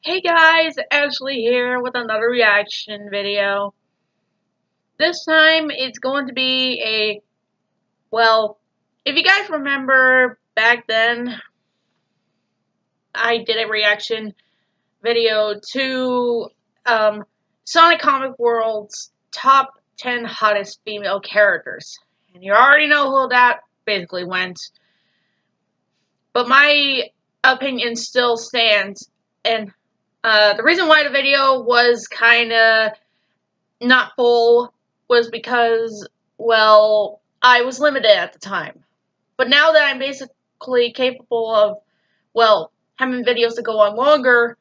Hey guys, Ashley here with another reaction video. This time it's going to be if you guys remember back then, I did a reaction video to SonicComicWorld's top 10 hottest female characters. And you already know who that basically went. But my opinion still stands, and the reason why the video was kind of not full was because, well, I was limited at the time. But now that I'm basically capable of, well, having videos that go on longer,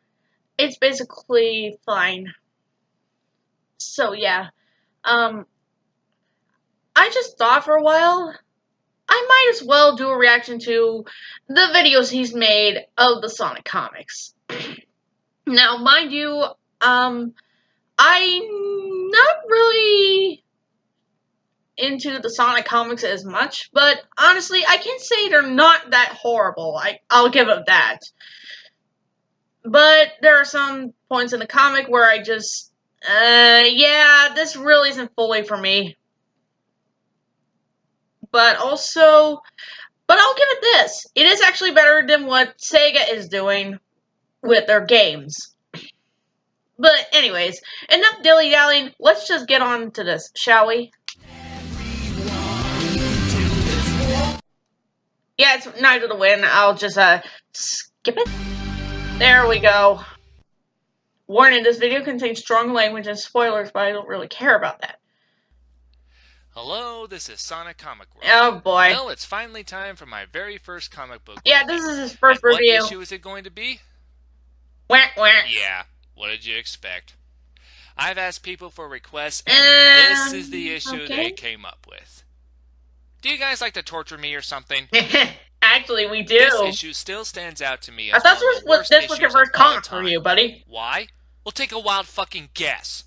it's basically fine. So, yeah. I just thought for a while, I might as well do a reaction to the videos he's made of the Sonic comics. Now, mind you, I'm not really into the Sonic comics as much, but honestly, I can say they're not that horrible. I'll give it that. But there are some points in the comic where I just, yeah, this really isn't fully for me. But I'll give it this. It is actually better than what Sega is doing with their games. But anyways, enough dilly-dallying. Let's just get on to this, shall we? Yeah, it's Night of the Wind. I'll just skip it. There we go. Warning, this video contains strong language and spoilers, but I don't really care about that. Hello, this is Sonic Comic World. Oh boy. Well, it's finally time for my very first comic book. Yeah, this is his first review. What issue is it going to be? Wah, wah. Yeah, what did you expect? I've asked people for requests, and this is the issue they came up with. Do you guys like to torture me or something? Actually, we do. This issue still stands out to me as I thought this was your first comic for you, buddy. Why? Well, take a wild fucking guess.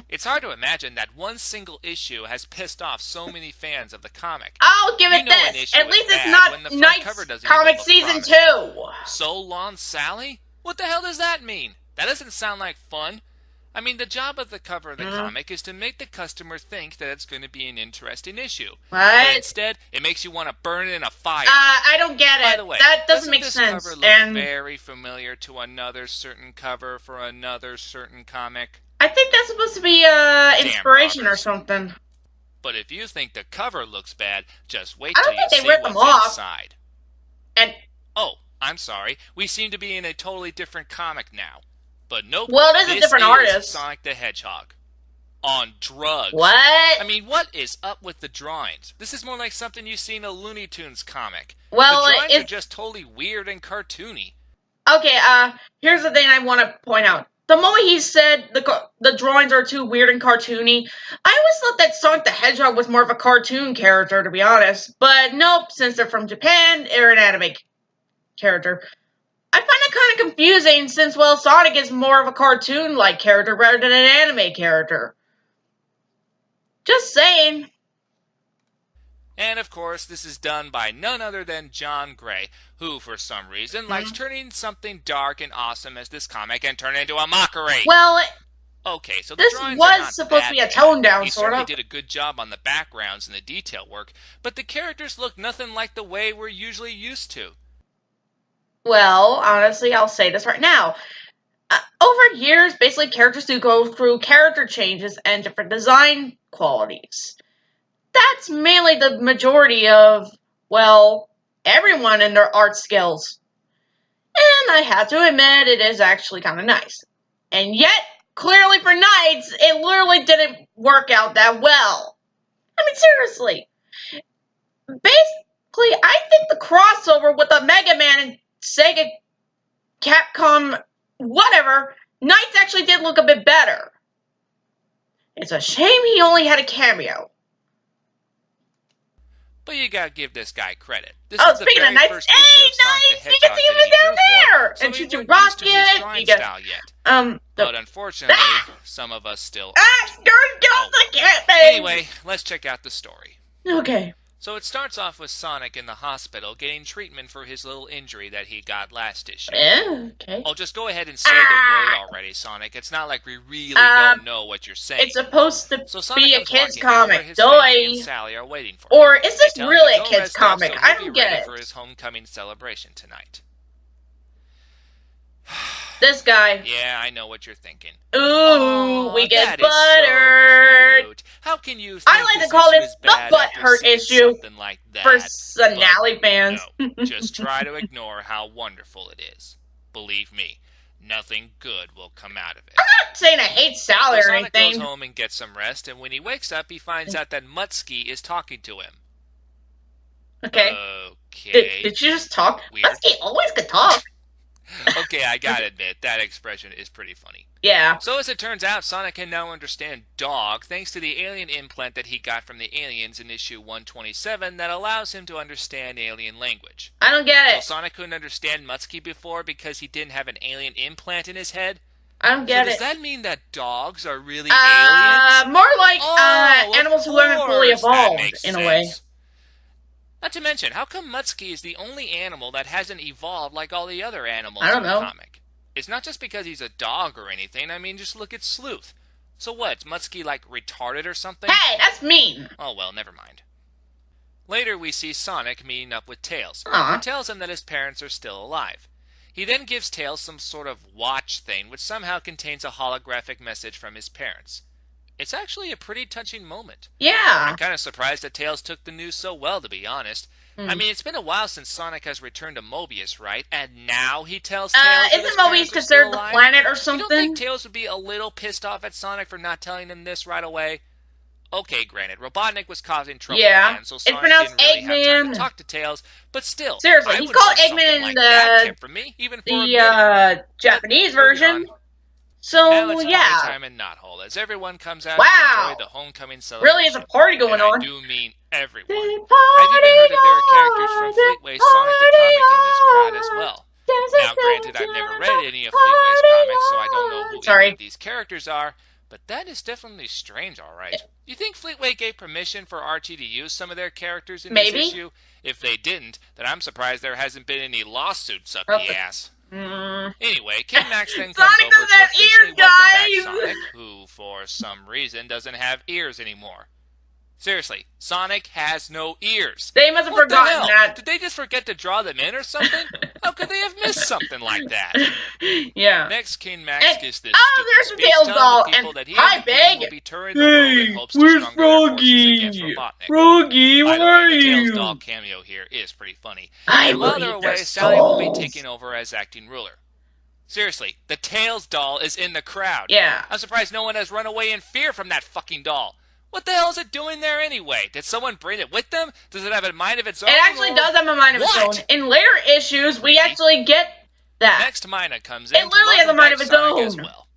It's hard to imagine that one single issue has pissed off so many fans of the comic. I'll give it this. At least it's not Knight's Comic Season 2. So Long Sally? What the hell does that mean? That doesn't sound like fun. I mean, the job of the cover of the comic is to make the customer think that it's going to be an interesting issue. What? But instead, it makes you want to burn it in a fire. I don't get it. By the way, that doesn't make sense. Cover look very familiar to another certain cover for another certain comic? I think that's supposed to be inspiration or something. But if you think the cover looks bad, just wait till you see what's inside. And oh, I'm sorry. We seem to be in a totally different comic now. But nope. Well, it is a different artist. Sonic the Hedgehog. On drugs. What? I mean, what is up with the drawings? This is more like something you see in a Looney Tunes comic. Well, the drawings are just totally weird and cartoony. Okay, here's the thing I want to point out. The moment he said the drawings are too weird and cartoony, I always thought that Sonic the Hedgehog was more of a cartoon character, to be honest. But nope, since they're from Japan, they're an anime character. I find it kind of confusing since, well, Sonic is more of a cartoon-like character rather than an anime character. Just saying. And, of course, this is done by none other than John Gray, who, for some reason, likes turning something dark and awesome as this comic and turn it into a mockery. Well, okay, so the this drawings was are not supposed to be a tone-down, he sort of. He certainly did a good job on the backgrounds and the detail work, but the characters look nothing like the way we're usually used to. Well, honestly, I'll say this right now. Over years, basically, characters do go through character changes and different design qualities. That's mainly the majority of, well, everyone in their art skills. And I have to admit, it is actually kind of nice. And yet, clearly for Knights, it literally didn't work out that well. I mean, seriously. Basically, I think the crossover with the Mega Man and Sega, Capcom, whatever, Knights actually did look a bit better. It's a shame he only had a cameo. But you gotta give this guy credit. This oh, is speaking the of Knights, hey, Knights, you can see him down there! So and shoot your rocket, you get, but unfortunately, some of us still don't the cat, babe! Anyway, let's check out the story. Okay. So it starts off with Sonic in the hospital getting treatment for his little injury that he got last issue. Okay. Oh, just go ahead and say the word already, Sonic. It's not like we really don't know what you're saying. It's supposed to So Sonic be a comes kids walking out where comic. his family and Sally are waiting for him. Or is this They tell him really to a go kids rest up comic? so I he'll don't be ready get for it. his homecoming celebration tonight. This guy. Yeah, I know what you're thinking. Ooh, we get that is buttered. so cute. How can you think I like this to call issue this is the bad butt after hurt seeing issue something like that? for Sonali fans. No, just try to ignore how wonderful it is. Believe me, nothing good will come out of it. I'm not saying I hate Sally So or Sonic anything. goes home and gets some rest, and when he wakes up, he finds out that Mutsky is talking to him. Okay. Okay. Did you just talk? Weird. Muskie always could talk. Okay, I gotta admit, that expression is pretty funny. Yeah. So as it turns out, Sonic can now understand dog thanks to the alien implant that he got from the aliens in issue 127 that allows him to understand alien language. I don't get it. So Sonic couldn't understand Mutsky before because he didn't have an alien implant in his head? I don't get so it. Does that mean that dogs are really aliens? More like of animals who haven't fully course, that evolved makes in a sense. way. Not to mention, how come Mutsky is the only animal that hasn't evolved like all the other animals I don't in know. the comic? It's not just because he's a dog or anything. I mean, just look at Sleuth. So what, is Mutsky like retarded or something? Hey, that's mean. Oh well, never mind. Later we see Sonic meeting up with Tails, Aw. who tells him that his parents are still alive. He then gives Tails some sort of watch thing which somehow contains a holographic message from his parents. It's actually a pretty touching moment. Yeah. I'm kind of surprised that Tails took the news so well, to be honest. I mean, it's been a while since Sonic has returned to Mobius, right? And now he tells Tails that his Isn't parents Mobius are still considered the alive? planet or You something? don't think Tails would be a little pissed off at Sonic for not telling him this right away? Okay, granted, Robotnik was causing trouble again, so Sonic pronounced didn't really have time Eggman. to talk to Tails, but still, Seriously, I he's wouldn't called want something Eggman in like that kept from me, even for a minute. Japanese Moving version. on. So, Now it's yeah. party time in Knothole, as everyone comes out to Wow. enjoy the homecoming celebration. Really is a party going and on. I do mean everyone. Party I've even heard that there are characters from on, Fleetway's Sonic the Comic in this crowd as party well. on. Now, granted, I've never read any of Fleetway's comics, so I don't know who any of these characters are, but that is definitely strange, alright. Do you think Fleetway gave permission for Archie to use some of their characters in this issue? If they didn't, then I'm surprised there hasn't been any lawsuits up the ass. Anyway, Kid Max then comes Sonic over doesn't to have officially ears, welcome back guys! Sonic, who, for some reason, doesn't have ears anymore. Seriously, Sonic has no ears. They must have What the forgotten hell? that. Did they just forget to draw them in or something? How could they have missed something like that? Yeah. Next, King Max gives this there's stupid the speech Tails telling doll, the people and that he hi, and the King Big. will be touring the world in hopes to stronger their forces against Robotnik. Froggy, By where the are way, the Tails you? doll cameo here is pretty funny. I And while will they're eat their away, Sally will be souls. taking over as acting ruler. Seriously, the Tails doll is in the crowd. Yeah. I'm surprised no one has run away in fear from that fucking doll. What the hell is it doing there anyway? Did someone bring it with them? Does it have a mind of its own? It actually does have a mind of its What? own. In later issues, we actually get that. Next, Mina comes in. It literally has a mind of its Sonic as own. well.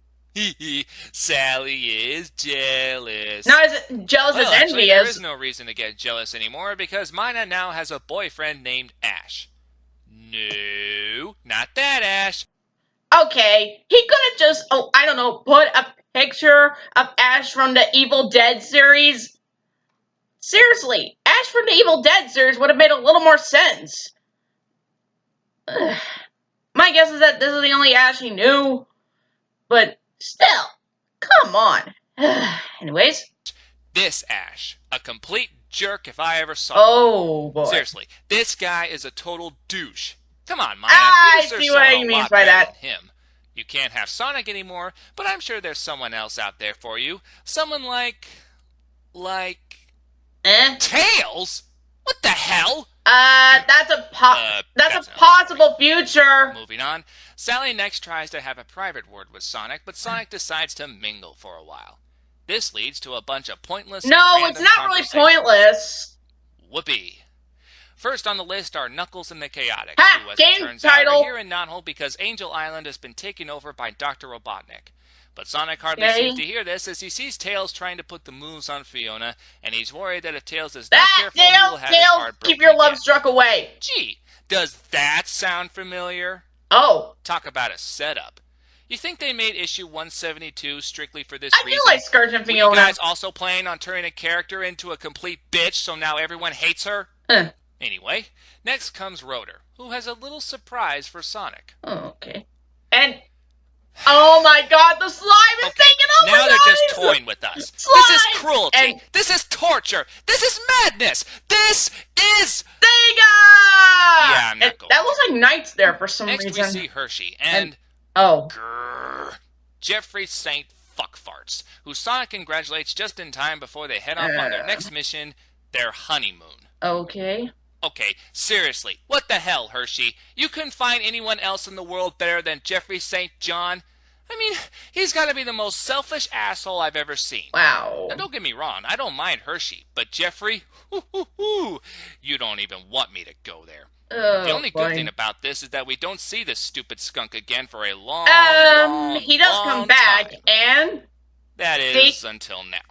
Sally is jealous. Not as jealous as Actually, envy there is. is no reason to get jealous anymore because Mina now has a boyfriend named Ash. No, not that Ash. Okay, he could have just, I don't know, put a picture of Ash from the Evil Dead series. Seriously, Ash from the Evil Dead series would have made a little more sense. Ugh. My guess is that this is the only Ash he knew. But still, come on. Anyways. This Ash, a complete jerk if I ever saw Oh, boy. Seriously, this guy is a total douche. Come on, Maya. I see what he means by that. Him. You can't have Sonic anymore, but I'm sure there's someone else out there for you. Someone like Tails? What the hell? That's a possible future. Moving on. Sally next tries to have a private word with Sonic, but Sonic decides to mingle for a while. This leads to a bunch of pointless No, and it's random not really conversations. pointless. Whoopee. First on the list are Knuckles and the Chaotix, Ha! who, as Game it turns title. out, are here in Knothole because Angel Island has been taken over by Dr. Robotnik. But Sonic hardly seems to hear this as he sees Tails trying to put the moves on Fiona, and he's worried that if Tails is not careful, he will have his heart broken keep your love again. struck away. Gee, does that sound familiar? Oh. Talk about a setup. You think they made issue 172 strictly for this reason? I do like Scourge and Fiona. Were you guys also planning on turning a character into a complete bitch so now everyone hates her? Anyway, next comes Rotor, who has a little surprise for Sonic. Oh, okay. And, oh my god, the slime is taking over! Now they're just toying with us. Slime! This is cruelty! This is torture! This is madness! This is... Sega! Yeah, I'm not going That looks like Knights there for some reason. Next we see Hershey and... Jeffrey St. Fuckfarts, who Sonic congratulates just in time before they head off on their next mission, their honeymoon. Okay, seriously, what the hell, Hershey? You couldn't find anyone else in the world better than Jeffrey St. John? I mean, he's got to be the most selfish asshole I've ever seen. Wow. Now, don't get me wrong, I don't mind Hershey, but Jeffrey, you don't even want me to go there. The only good thing about this is that we don't see this stupid skunk again for a long, he does come back, time. And? That is until now.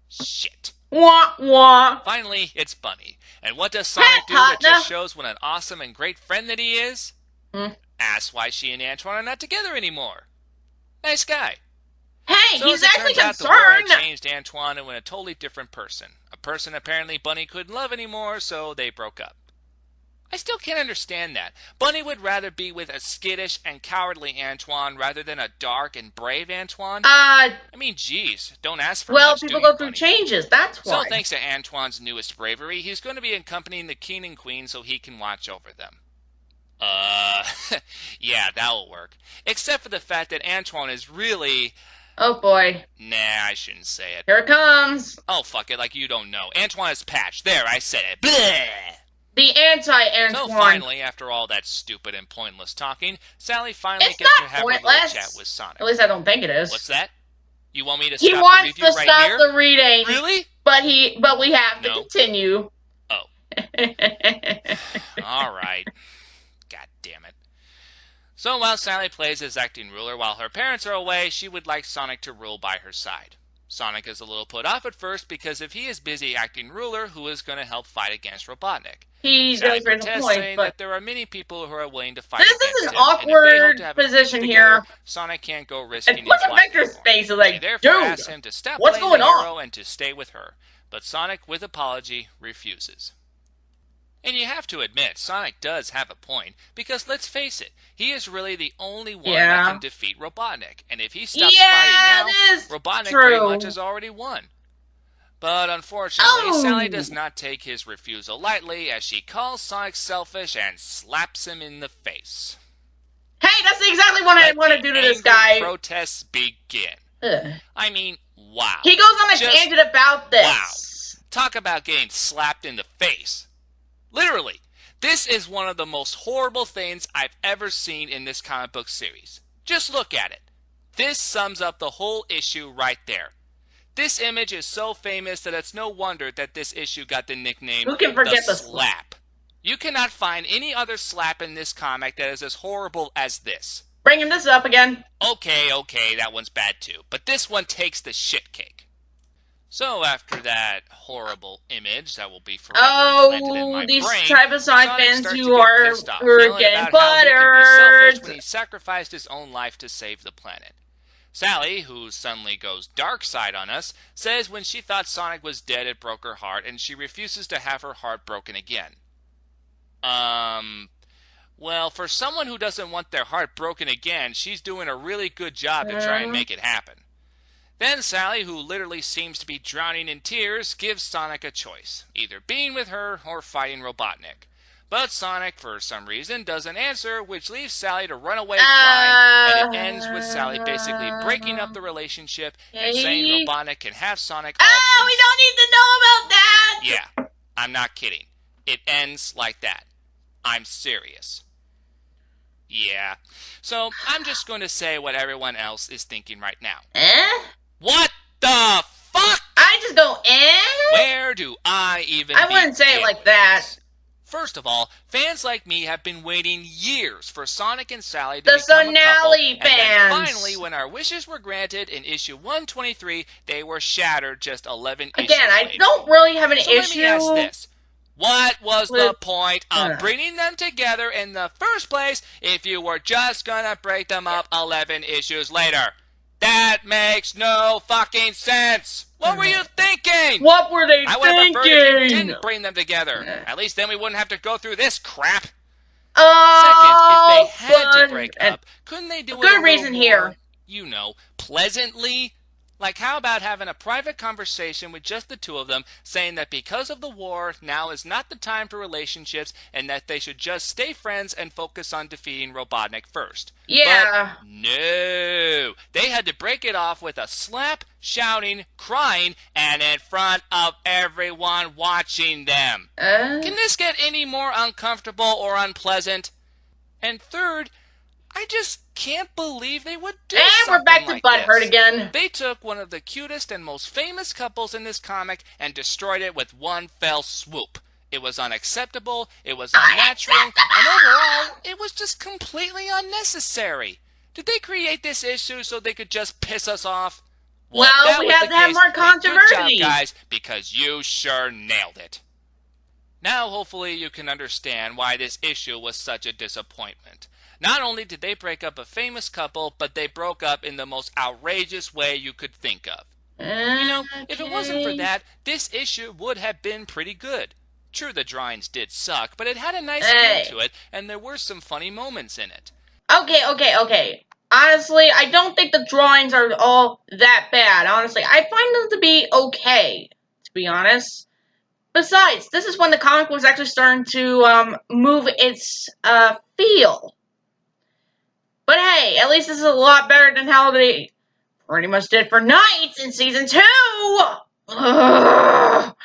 Shit. Wah, wah. Finally, it's Bunny. And what does Sonic do that just shows what an awesome and great friend that he is? Asks why she and Antoine are not together anymore. Nice guy. Hey, so he's actually concerned. The war had changed Antoine into a totally different person. A person apparently Bunny couldn't love anymore, so they broke up. I still can't understand that. Bunny would rather be with a skittish and cowardly Antoine rather than a dark and brave Antoine. I mean, geez, don't ask for much. Well, people go through changes, that's why. So thanks to Antoine's newest bravery, he's going to be accompanying the king and queen so he can watch over them. Yeah, that'll work. Except for the fact that Antoine is really... Oh, boy. Nah, I shouldn't say it. Here it comes. Oh, fuck it, like you don't know. Antoine is patched. There, I said it. Bleh! The anti-Antoine. So finally, after all that stupid and pointless talking, Sally finally gets to have a little chat with Sonic. At least I don't think it is. What's that? You want me to stop the review right here? He wants to stop the reading. Really? But we have to continue. Oh. All right. God damn it. So while Sally plays as acting ruler while her parents are away, she would like Sonic to rule by her side. Sonic is a little put off at first because if he is busy acting ruler, who is going to help fight against Robotnik? He's really protests, the point, saying but that there are many people who are willing to fight this against is an him, awkward position here. Sonic can't go risking his look at life Vector's face, is like, She therefore dude, asks him to stop what's playing going the on? hero and to stay with her. But Sonic, with apology, refuses. And you have to admit, Sonic does have a point, because let's face it, he is really the only one that can defeat Robotnik. And if he stops fighting now, Robotnik pretty much has already won. But unfortunately, Sally does not take his refusal lightly, as she calls Sonic selfish and slaps him in the face. Hey, that's exactly what I want to do to this guy. Protests begin. I mean, wow. He goes on a tangent about this. Wow. Talk about getting slapped in the face. Literally, this is one of the most horrible things I've ever seen in this comic book series. Just look at it. This sums up the whole issue right there. This image is so famous that it's no wonder that this issue got the nickname The Slap. You cannot find any other slap in this comic that is as horrible as this. Bringing this up again. Okay, that one's bad too. But this one takes the shit cake. So after that horrible image that will be forever implanted in my these brain, type of Sonic fans who are getting buttered when he sacrificed his own life to save the planet. Sally, who suddenly goes dark side on us, says when she thought Sonic was dead it broke her heart and she refuses to have her heart broken again. Well, for someone who doesn't want their heart broken again, she's doing a really good job to try and make it happen. Then Sally, who literally seems to be drowning in tears, gives Sonic a choice, either being with her or fighting Robotnik. But Sonic, for some reason, doesn't answer, which leaves Sally to run away crying, and it ends with Sally basically breaking up the relationship and saying Robotnik can have Sonic all to himself. We don't need to know about that! Yeah, I'm not kidding. It ends like that. I'm serious. Yeah. So, I'm just going to say what everyone else is thinking right now. What the fuck? I just go, Where do I even I wouldn't say it like that. First of all, fans like me have been waiting years for Sonic and Sally to become a couple, Sonali fans. And then finally, when our wishes were granted in issue 123, they were shattered just 11 issues later. Again, I don't really have an issue. Let me ask this. What was the point of bringing them together in the first place if you were just gonna break them up 11 issues later? That makes no fucking sense! What were you thinking? What were they thinking? I would have preferred if you didn't bring them together. At least then we wouldn't have to go through this crap. Second, if they had to break up, couldn't they do it a little more, you know, pleasantly? Like, how about having a private conversation with just the two of them, saying that because of the war, now is not the time for relationships, and that they should just stay friends and focus on defeating Robotnik first. Yeah. But no. They had to break it off with a slap, shouting, crying, and in front of everyone watching them. Can this get any more uncomfortable or unpleasant? And third, I just can't believe they would do something we're back to like butthurt this. again. They took one of the cutest and most famous couples in this comic and destroyed it with one fell swoop. It was unacceptable, it was unnatural, and overall, it was just completely unnecessary. Did they create this issue so they could just piss us off? Well, we have to have more controversy. Good job, guys, because you sure nailed it. Now, hopefully, you can understand why this issue was such a disappointment. Not only did they break up a famous couple, but they broke up in the most outrageous way you could think of. You know, if it wasn't for that, this issue would have been pretty good. True, the drawings did suck, but it had a nice feel to it, and there were some funny moments in it. Okay. Honestly, I don't think the drawings are all that bad, honestly. I find them to be okay, to be honest. Besides, this is when the comic was actually starting to move its feel. But hey, at least this is a lot better than how they pretty much did for Knights in Season 2! Ugh,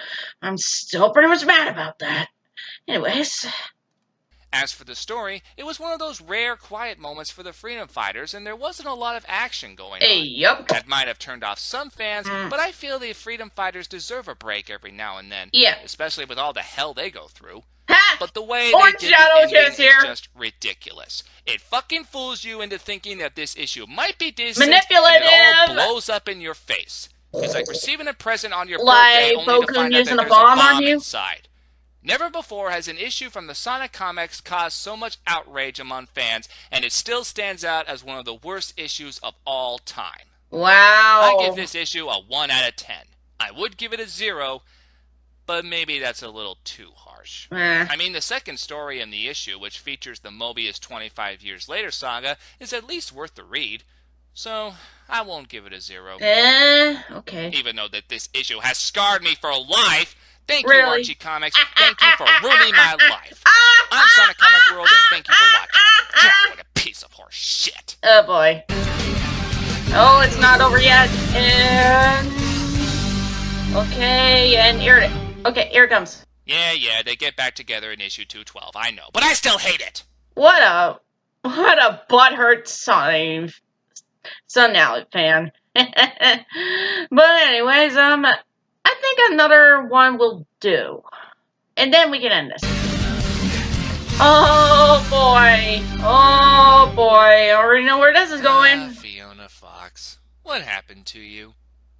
I'm still pretty much mad about that. Anyways. As for the story, it was one of those rare quiet moments for the freedom fighters, and there wasn't a lot of action going on. Yep. That might have turned off some fans, but I feel the freedom fighters deserve a break every now and then. Yeah. Especially with all the hell they go through. Ha! But the way Orange they did the ending is here. just ridiculous. It fucking fools you into thinking that this issue might be decent, manipulative, and it all blows up in your face. It's like receiving a present on your birthday only to find out that there's a bomb inside. Never before has an issue from the Sonic Comics caused so much outrage among fans, and it still stands out as one of the worst issues of all time. Wow. I give this issue a 1 out of 10. I would give it a 0, but maybe that's a little too harsh. I mean, the second story in the issue, which features the Mobius 25 Years Later saga, is at least worth the read. So, I won't give it a 0. Okay. Even though that this issue has scarred me for life. Thank really? you, Archie Comics. Thank you for ruining my life. I'm Sonic Comic World, and thank you for watching. God, what a piece of horse shit. Oh, boy. Oh, it's not over yet. And... okay, and here it comes. Yeah, they get back together in issue 212. I know, but I still hate it. What a butthurt Sun-Out fan. But anyways, I think another one will do. And then we can end this. Oh boy. I already know where this is going. Fiona Fox, what happened to you?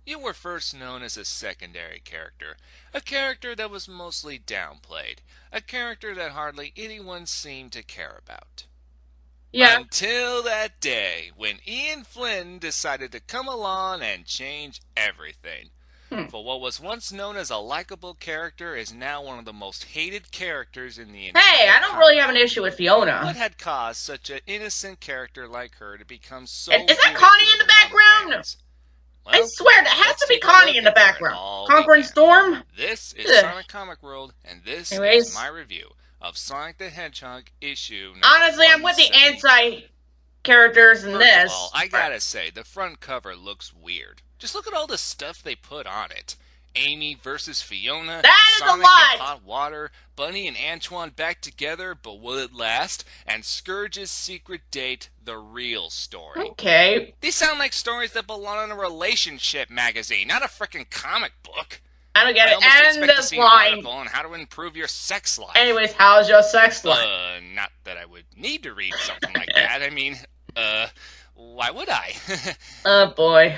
You were first known as a secondary character. A character that was mostly downplayed. A character that hardly anyone seemed to care about. Yeah. Until that day when Ian Flynn decided to come along and change everything. For what was once known as a likable character is now one of the most hated characters in the entire Hey, I don't really have an issue with Fiona. What had caused such an innocent character like her to become so... Is that Connie in the background? Well, I swear, that has to be Connie in the background. Conquering Storm? This is Sonic Comic World, and this is my review of Sonic the Hedgehog issue number Honestly, I'm with the anti-characters in this. First of all, I gotta say, the front cover looks weird. Just look at all the stuff they put on it. Amy versus Fiona, that is Sonic a lot. and Hot Water, Bunny and Antoine back together, but will it last? And Scourge's secret date, the real story. Okay. These sound like stories that belong in a relationship magazine, not a frickin' comic book. I don't get it. And this line. On how to improve your sex life. Anyways, how's your sex life? Not that I would need to read something like that. I mean, why would I? Oh boy.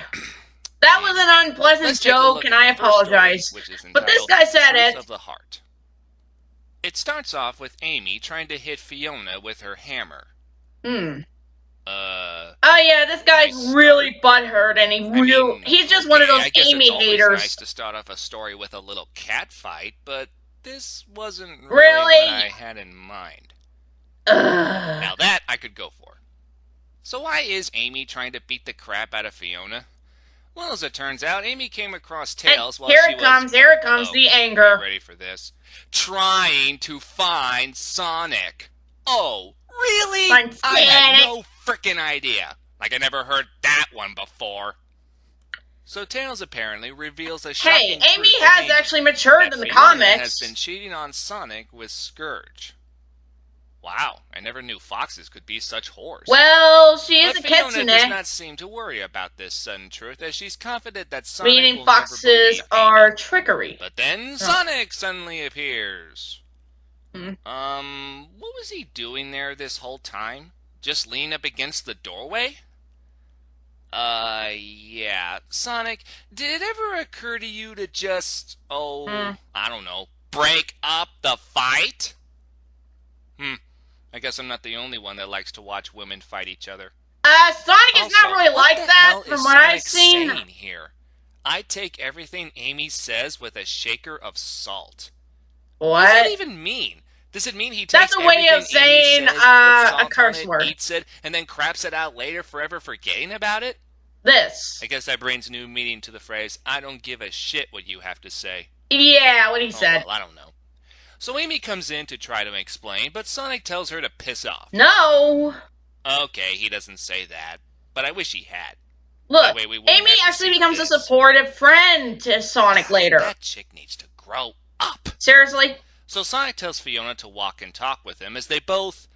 That was an unpleasant joke, and I apologize. Story, but this guy said it. Of the Heart. It starts off with Amy trying to hit Fiona with her hammer. Oh yeah, this guy's really butthurt, and he's just one of those Amy haters. It's nice to start off a story with a little cat fight, but this wasn't really what I had in mind. Now that I could go for. So why is Amy trying to beat the crap out of Fiona? Well, as it turns out, Amy came across Tails while she was... Here it comes, the anger. Get ready for this. Trying to find Sonic. Oh, really? I had no frickin' idea. Like I never heard that one before. So Tails apparently reveals a shocking truth. Amy has actually matured in the comics. Fiona has been cheating on Sonic with StH. Wow, I never knew foxes could be such whores. Well, she is a kitsune. Fiona does not seem to worry about this sudden truth, as she's confident that Sonic will foxes never believe are trickery. But then Sonic suddenly appears. What was he doing there this whole time? Just leaning up against the doorway? Yeah. Sonic, did it ever occur to you to just, I don't know, break up the fight? I guess I'm not the only one that likes to watch women fight each other. Sonic is not really like that, from what I've seen. Here? I take everything Amy says with a shaker of salt. What does that even mean? Does it mean he takes everything Amy says, puts a curse word, eats it, and then craps it out later, forever forgetting about it? This. I guess that brings new meaning to the phrase, I don't give a shit what you have to say. Yeah, what he said. Well, I don't know. So Amy comes in to try to explain, but Sonic tells her to piss off. No! Okay, he doesn't say that, but I wish he had. Look, Amy actually becomes a supportive friend to Sonic later. That chick needs to grow up. Seriously? So Sonic tells Fiona to walk and talk with him as they both,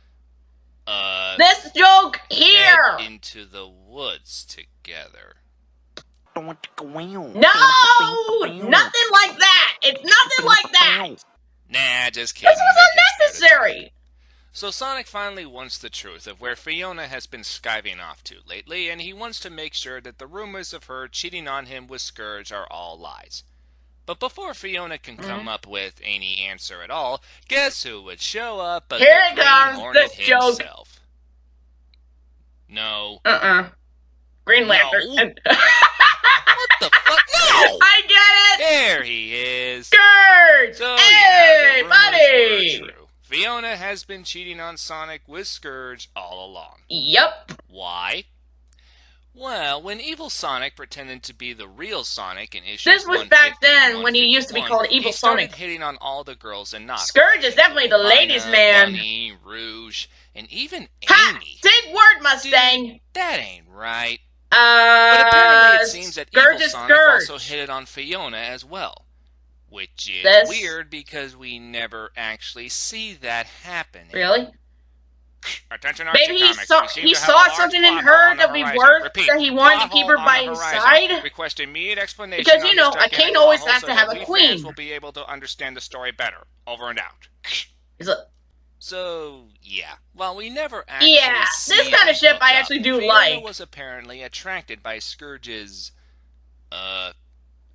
this joke here! head into the woods together. No! Nothing like that! It's nothing like that! Nah, just kidding. This was unnecessary! So Sonic finally wants the truth of where Fiona has been skiving off to lately, and he wants to make sure that the rumors of her cheating on him with StH are all lies. But before Fiona can come up with any answer at all, guess who would show up but Here the Green Hornet himself? No. Green Lantern. No. What the fuck? No! I get it! There he is. StH! So, hey, buddy! Fiona has been cheating on Sonic with StH all along. Yep. Why? Well, when evil Sonic pretended to be the real Sonic in issue this was back then when he used to be called Evil Sonic. He started hitting on all the girls and not. StH is definitely the ladies' man. Bunny, Rouge, and even Amy. Big word, Mustang. Dude, that ain't right. But apparently it seems that evil Sonic also hit it on Fiona as well. Which is weird because we never actually see that happening. Really? Attention, maybe he saw something in her that would be worse that he wanted to keep her by his side. Request immediate explanation. Because you know, a king always has to have a queen. Will be able to understand the story better. Over and out. So yeah, while we never actually see this kind of ship I actually do like. Fiona was apparently attracted by StH's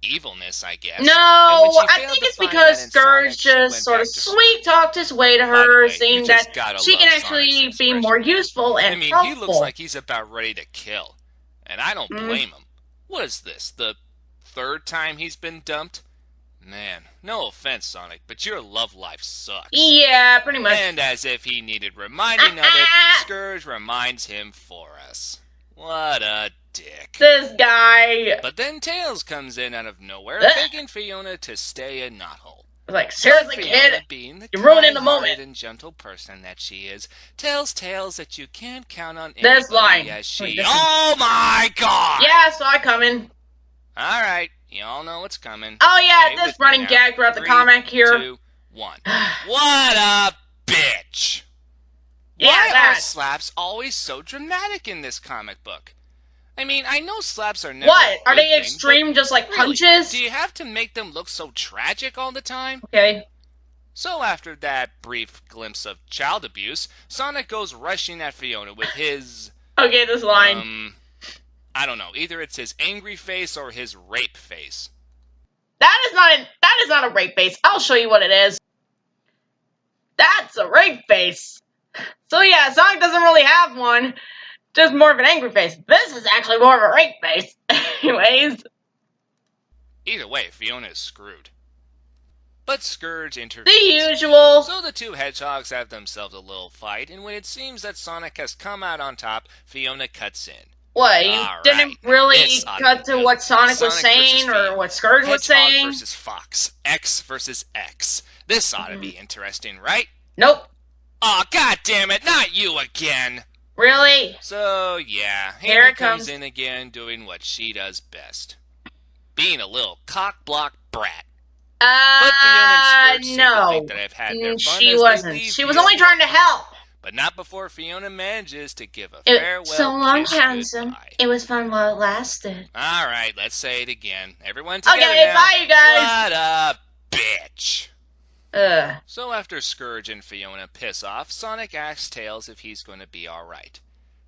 evilness, I guess. No, I think it's because StH just sort of sweet-talked his way to her, saying that she can actually be more useful and helpful. He looks like he's about ready to kill. And I don't blame him. What is this, the third time he's been dumped? Man, no offense, Sonic, but your love life sucks. Yeah, pretty much. And as if he needed reminding of it, StH reminds him for us. What a dick. This guy. But then Tails comes in out of nowhere, begging Fiona to stay a knothole. Like, seriously, kid, being the you're ruining the moment. And gentle person that she is, tells Tails that you can't count on this line. As she. Oh my god! Yeah, I saw it coming. All right, you all know what's coming. Oh yeah, this running gag throughout the comic here. 3, 2, 1. What a bitch! Yeah, why are slaps always so dramatic in this comic book? I mean, I know slaps are never. What? Are they extreme, just like punches? Do you have to make them look so tragic all the time? Okay. So after that brief glimpse of child abuse, Sonic goes rushing at Fiona with his. Okay, this line. I don't know. Either it's his angry face or his rape face. That is not a rape face. I'll show you what it is. That's a rape face. So yeah, Sonic doesn't really have one. Just more of an angry face. This is actually more of a rape face. Anyways. Either way, Fiona is screwed. But Scourge intervenes. The usual. So the two hedgehogs have themselves a little fight, and when it seems that Sonic has come out on top, Fiona cuts in. What, you didn't really cut to what Sonic was saying or what Scourge was saying? Hedgehog versus Fox. X versus X. This ought to be interesting, right? Nope. Aw, god damn it, not you again! Really? So, yeah, Here Hannah it comes in again doing what she does best. Being a little cock-block brat. But Fiona and Scourge seem to think that I've had their fun she wasn't. She was only trying to help. But not before Fiona manages to give a farewell so long, kiss handsome. Goodbye. It was fun while it lasted. Alright, let's say it again. Everyone together okay, now. Bye, you guys. What a bitch. Ugh. So after Scourge and Fiona piss off, Sonic asks Tails if he's going to be alright.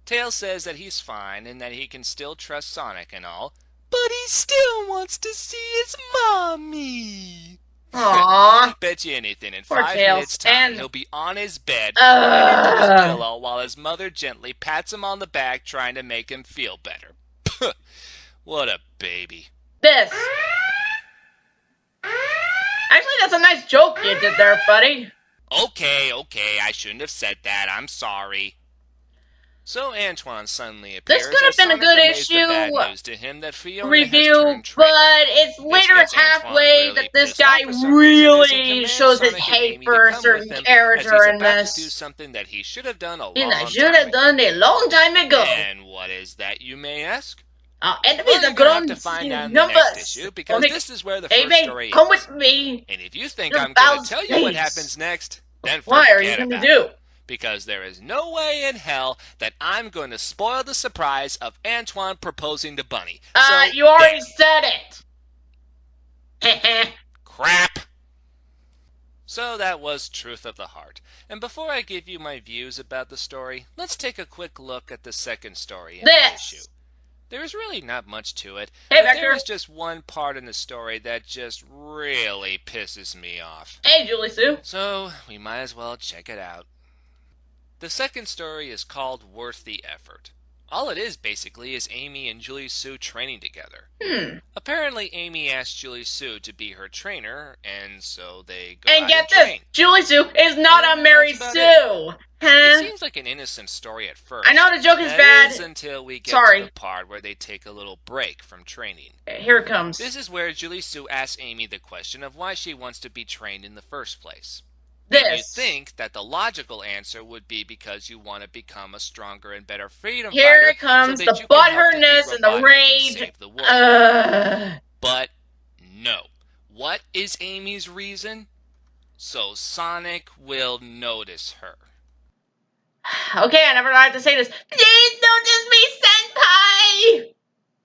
Tails says that he's fine and that he can still trust Sonic and all, but he still wants to see his mommy. Aww. Bet you anything, in Poor 5 Tails. minutes time, he'll be on his bed, crying into his pillow, while his mother gently pats him on the back, trying to make him feel better. What a baby. This. Actually, that's a nice joke you did there, buddy. Okay, I shouldn't have said that. I'm sorry. So Antoine suddenly appears. This could have been a good issue review, but it's later halfway that this guy really shows his hate for a certain character in this. Something that he should have done and I should have done a long time ago. And what is that, you may ask? Enemies are grown in numbers. Because this is where the first story come with me. And if you think I'm going to tell you what happens next, then what are you going to do? Because there is no way in hell that I'm going to spoil the surprise of Antoine proposing to Bunny. So, you already said it. Crap. So that was Truth of the Heart. And before I give you my views about the story, let's take a quick look at the second story in the issue. There is really not much to it, but there is just one part in the story that just really pisses me off. Hey, Julie Sue. So we might as well check it out. The second story is called Worth the Effort. All it is, basically, is Amy and Julie Sue training together. Apparently, Amy asked Julie Sue to be her trainer, and so they go out and get this, train. Julie Sue is not a Mary Sue. It seems like an innocent story at first. I know the joke is bad. Until we get to the part where they take a little break from training. Here it comes. This is where Julie Sue asks Amy the question of why she wants to be trained in the first place. You think that the logical answer would be because you want to become a stronger and better freedom fighter. Here it comes, the butthurtness and the rage. But no. What is Amy's reason? So Sonic will notice her. Okay, I never had to say this. Please notice me, senpai!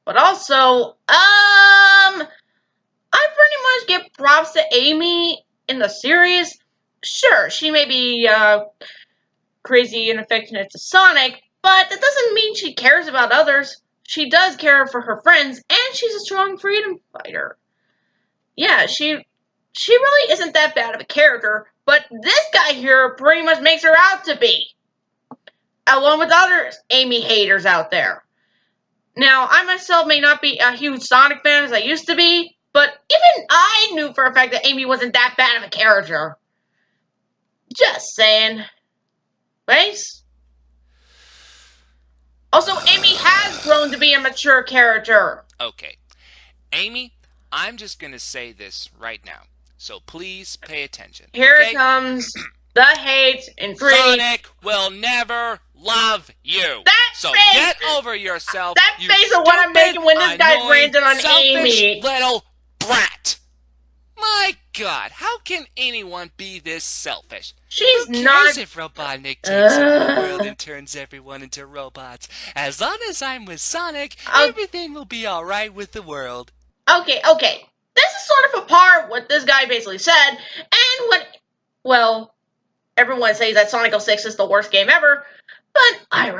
But also, I pretty much give props to Amy in the series. Sure, she may be crazy and affectionate to Sonic, but that doesn't mean she cares about others. She does care for her friends, and she's a strong freedom fighter. Yeah, she really isn't that bad of a character, but this guy here pretty much makes her out to be. Along with other Amy haters out there. Now, I myself may not be a huge Sonic fan as I used to be, but even I knew for a fact that Amy wasn't that bad of a character. Just saying. Thanks. Also, Amy has grown to be a mature character. Okay. Amy, I'm just going to say this right now. So please pay attention. Here it comes. The hate and greed. Sonic will never love you. So get over yourself. That face of what I'm making when this guy's ranting on Amy. Little brat. My God, how can anyone be this selfish? She's Who cares not. If Robotnik takes over the world and turns everyone into robots? As long as I'm with Sonic, everything will be alright with the world. Okay. This is sort of a part what this guy basically said, and what, well, everyone says that Sonic 06 is the worst game ever, but I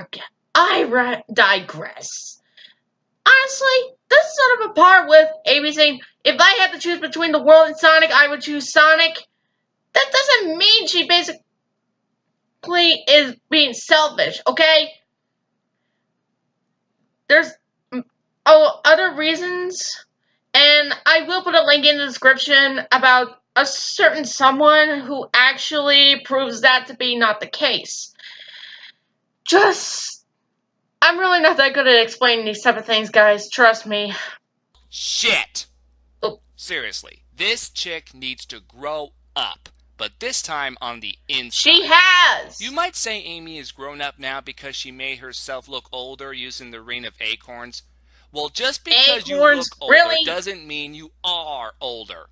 digress. Honestly, this is sort of a part with Amy saying, if I had to choose between the world and Sonic, I would choose Sonic. That doesn't mean she basically, basically is being selfish, okay? There's other reasons, and I will put a link in the description about a certain someone who actually proves that to be not the case. I'm really not that good at explaining these type of things, guys. Trust me. Shit! Oh. Seriously, this chick needs to grow up, but this time on the inside. She has! You might say Amy is grown up now because she made herself look older using the Ring of Acorns. Well, just because you look older doesn't mean you are older.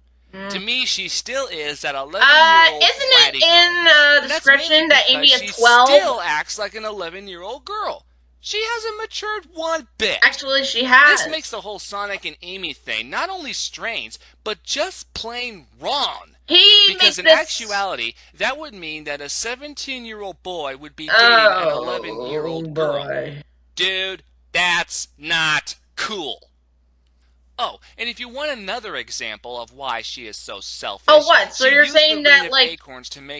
To me, she still is that 11-year-old isn't it in the description that Amy is 12? She still acts like an 11-year-old girl. She hasn't matured one bit. Actually, she has. This makes the whole Sonic and Amy thing not only strange, but just plain wrong. Because in actuality, that would mean that a 17-year-old boy would be dating an 11-year-old girl. Dude, that's not cool. Oh, and if you want another example of why she is so selfish... Oh, what? So you're saying that, like,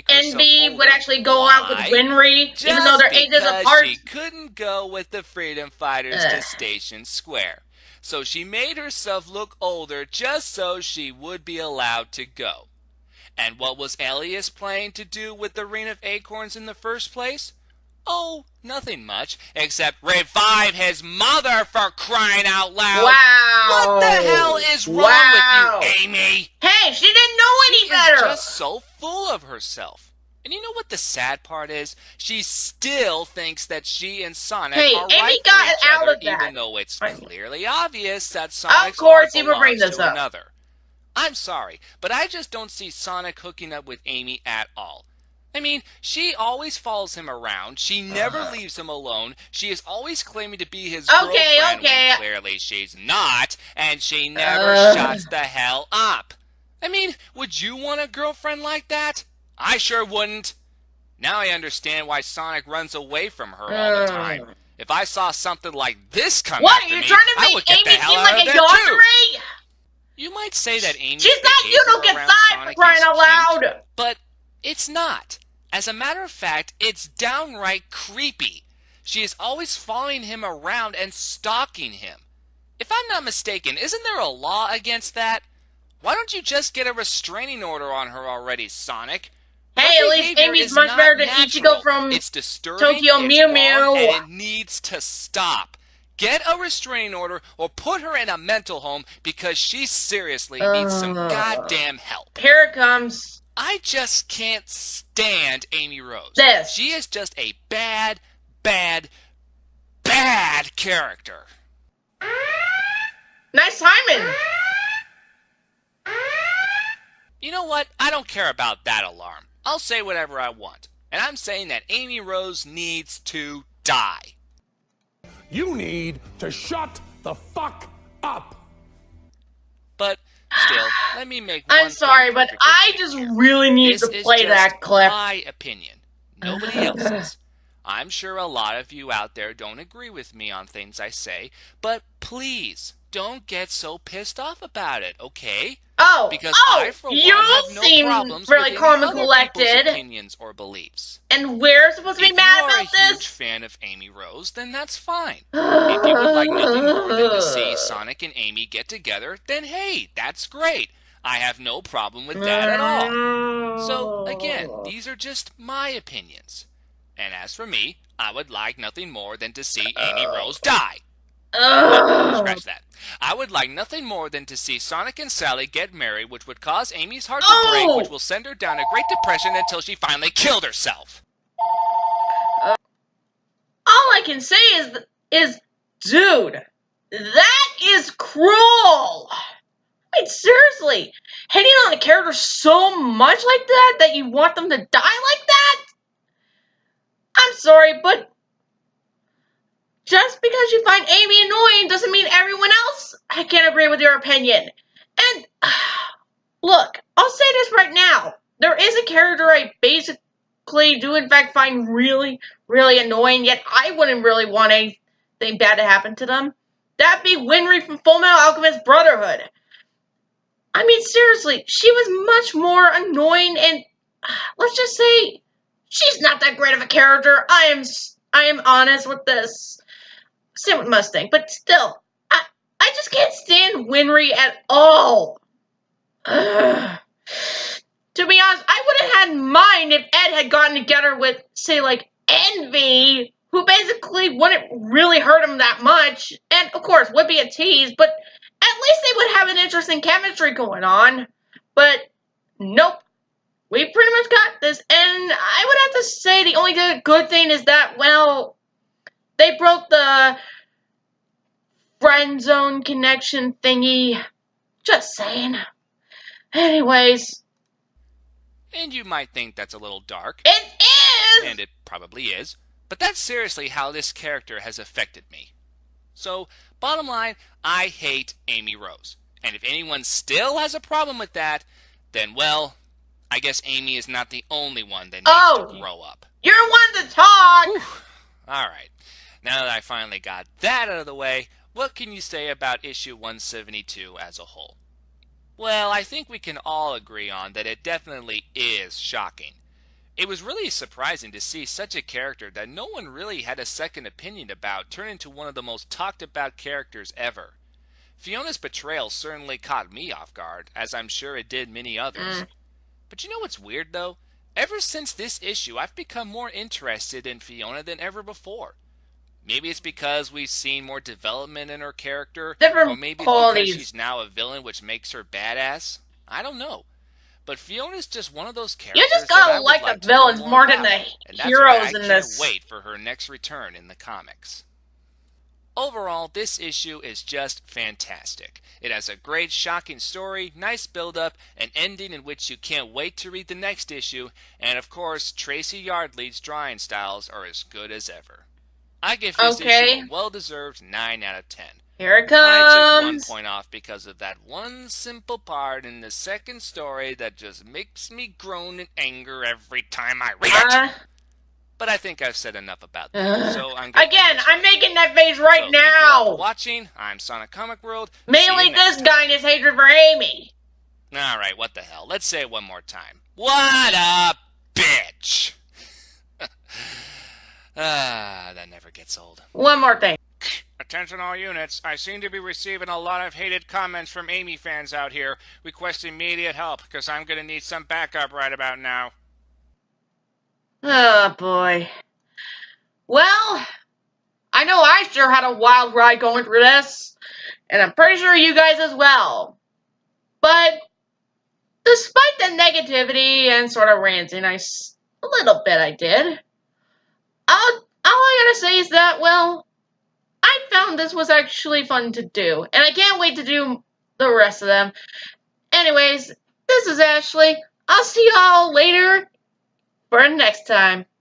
Envy would actually go out with Winry, even though their ages apart? She couldn't go with the Freedom Fighters to Station Square. So she made herself look older just so she would be allowed to go. And what was Elias planning to do with the Ring of Acorns in the first place? Oh, nothing much, except revive his mother, for crying out loud. Wow. What the hell is wrong with you, Amy? Hey, she didn't know any better. She is just so full of herself. And you know what the sad part is? She still thinks that she and Sonic are right for each other, even though it's clearly obvious that Sonic's heart belongs to another. I'm sorry, but I just don't see Sonic hooking up with Amy at all. I mean, she always follows him around. She never leaves him alone. She is always claiming to be his girlfriend when clearly she's not, and she never shuts the hell up. I mean, would you want a girlfriend like that? I sure wouldn't. Now I understand why Sonic runs away from her all the time. If I saw something like this come after me, I would get the hell out of there too. You might say that Amy's behavior around Sonic is cute, but it's not. As a matter of fact, it's downright creepy. She is always following him around and stalking him. If I'm not mistaken, isn't there a law against that? Why don't you just get a restraining order on her already, Sonic? Hey, at least Amy's much better than Ichigo from Tokyo Mew Mew. And it needs to stop. Get a restraining order or put her in a mental home because she seriously needs some goddamn help. Here it comes. I just can't stand Amy Rose. She is just a bad, bad, bad character. Nice timing. You know what? I don't care about that alarm. I'll say whatever I want. And I'm saying that Amy Rose needs to die. You need to shut the fuck up. But still, let me make one I'm sorry, but I just really need to play that clip. This is my opinion. Nobody else's. I'm sure a lot of you out there don't agree with me on things I say, but please don't get so pissed off about it, okay? Because I, for one, have no problems with any other people's opinions or beliefs. And we're supposed to be mad about this? If you're a huge fan of Amy Rose, then that's fine. If you would like nothing more than to see Sonic and Amy get together, then hey, that's great. I have no problem with that at all. So, again, these are just my opinions. And as for me, I would like nothing more than to see Amy Rose die. No, scratch that. I would like nothing more than to see Sonic and Sally get married, which would cause Amy's heart to break, which will send her down a Great Depression until she finally killed herself. All I can say is, dude, that is cruel. Wait, seriously, hating on a character so much like that you want them to die like that? I'm sorry, but just because you find Amy annoying doesn't mean everyone else can agree with your opinion. And, look, I'll say this right now. There is a character I basically do in fact find really, really annoying, yet I wouldn't really want anything bad to happen to them. That'd be Winry from Fullmetal Alchemist Brotherhood. I mean, seriously, she was much more annoying and, let's just say, she's not that great of a character. I am honest with this. Same with Mustang, but still, I just can't stand Winry at all. Ugh. To be honest, I would have had mine if Ed had gotten together with, say, like, Envy, who basically wouldn't really hurt him that much, and, of course, would be a tease, but at least they would have an interesting chemistry going on. But, nope. We pretty much got this, and I would have to say the only good thing is that, well, they broke the friend zone connection thingy. Just saying. Anyways. And you might think that's a little dark. It is! And it probably is. But that's seriously how this character has affected me. So, bottom line, I hate Amy Rose. And if anyone still has a problem with that, then, well, I guess Amy is not the only one that needs to grow up. You're one to talk! Whew. All right. Now that I finally got that out of the way, what can you say about issue 172 as a whole? Well, I think we can all agree on that it definitely is shocking. It was really surprising to see such a character that no one really had a second opinion about turn into one of the most talked about characters ever. Fiona's betrayal certainly caught me off guard, as I'm sure it did many others. But you know what's weird though? Ever since this issue, I've become more interested in Fiona than ever before. Maybe it's because we've seen more development in her character, or maybe it's because she's now a villain which makes her badass. I don't know. But Fiona's just one of those characters. You just gotta like the villains more than the heroes in this. I can't wait for her next return in the comics. Overall, this issue is just fantastic. It has a great, shocking story, nice build-up, an ending in which you can't wait to read the next issue, and of course, Tracy Yardley's drawing styles are as good as ever. I give this issue a well-deserved 9 out of 10. Here it comes! I took 1 point off because of that one simple part in the second story that just makes me groan in anger every time I read it. But I think I've said enough about that, so I'm going again, I'm making that face right now! Thank you all for watching. I'm SonicComicWorld. Mainly this guy and his hatred for Amy. Alright, what the hell? Let's say it one more time. What a bitch! That never gets old. One more thing. Attention all units, I seem to be receiving a lot of hated comments from Amy fans out here requesting immediate help, because I'm going to need some backup right about now. Oh, boy. Well, I know I sure had a wild ride going through this, and I'm pretty sure you guys as well. But, despite the negativity and sort of ranting, a little bit I did, all I gotta say is that, well, I found this was actually fun to do, and I can't wait to do the rest of them. Anyways, this is Ashley. I'll see y'all later for next time.